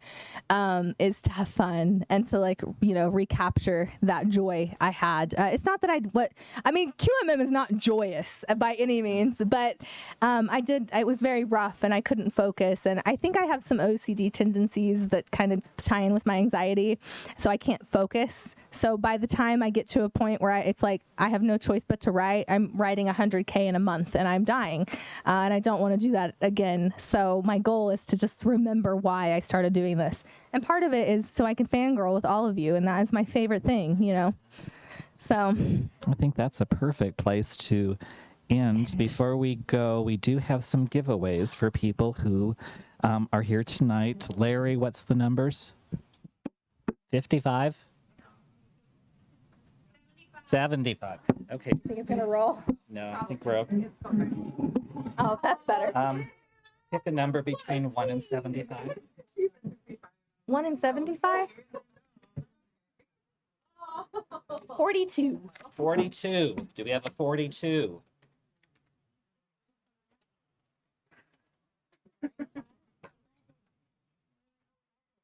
is to have fun and to, like, you know, recapture that joy I had. It's not that QMM is not joyous by any means, but it was very rough and I couldn't focus. And I think I have some OCD tendencies that kind of tie in with my anxiety, so I can't focus. So by the time I get to a point where it's like I have no choice but to write, I'm writing 100K in a month and I'm dying. And I don't want to do that again. So my goal is to just remember why I started doing this. And part of it is so I can fangirl with all of you. And that is my favorite thing, you know. So I think that's a perfect place to end. Before we go, we do have some giveaways for people who are here tonight. Larry, what's the numbers? 55? 75. Okay. I think it's going to roll. No, I think we're okay. Oh, that's better. Pick a number between 1 and 75. 1 and 75? 42. 42. Do we have a 42?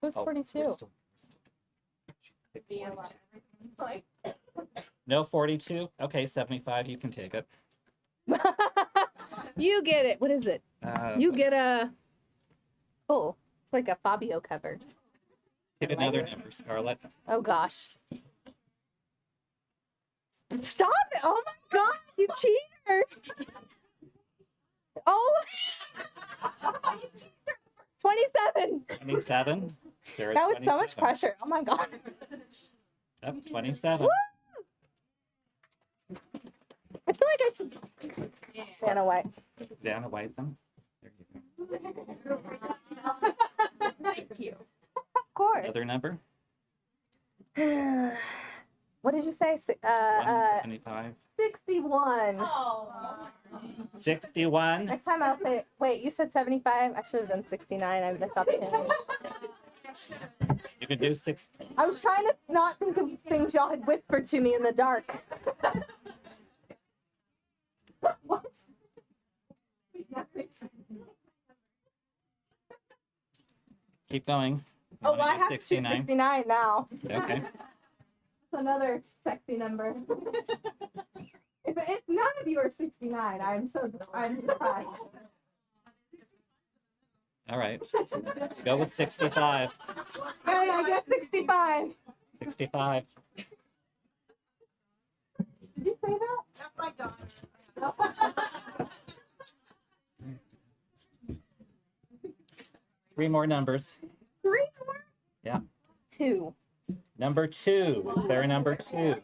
Who's 42? we're still- Pick 42. No 42? Okay, 75. You can take it. You get it. What is it? You get a... Oh, it's like a Fabio cover. Pick another number, Scarlett. Oh, gosh. Stop it. Oh, my God. You cheaters. Oh. 27. 27. Sarah, That was so much 27. pressure. Oh, my God. Yep, 27. I feel like I should... Stand away. Down and white them. There you go. Thank you. Of course. Another number? What did you say? 175. 61. 61. Next time I'll say, wait, you said 75? I should have done 69. I missed opportunity. You can do 6. I was trying to not think of things y'all had whispered to me in the dark. What? Keep going. You Oh, wanna well, I do have to choose 69 now. Okay. That's another sexy number. if none of you are 69, I'm surprised. All right. Go with 65. Hey, I guess 65. 65. Did you say that? That's my daughter. 3 more numbers. 3 more? Yeah. 2. Number 2. Is there a number 2?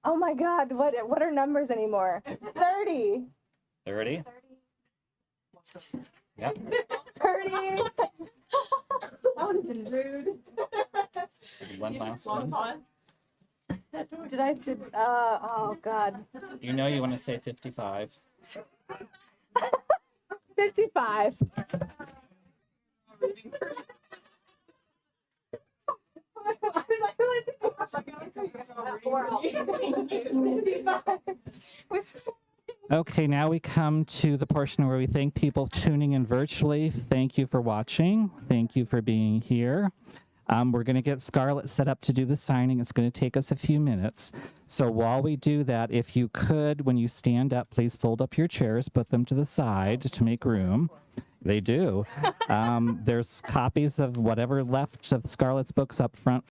Oh my God, what are numbers anymore? 30. 30. Yep. 30. That would have been rude. One last one. Oh God. You know you want to say 55. 55. Okay, now we come to the portion where we thank people tuning in virtually. Thank you for watching. Thank you for being here. We're going to get Scarlett set up to do the signing. It's going to take us a few minutes. So while we do that, if you could, when you stand up, please fold up your chairs, put them to the side to make room. They do. There's copies of whatever left of Scarlett's books up front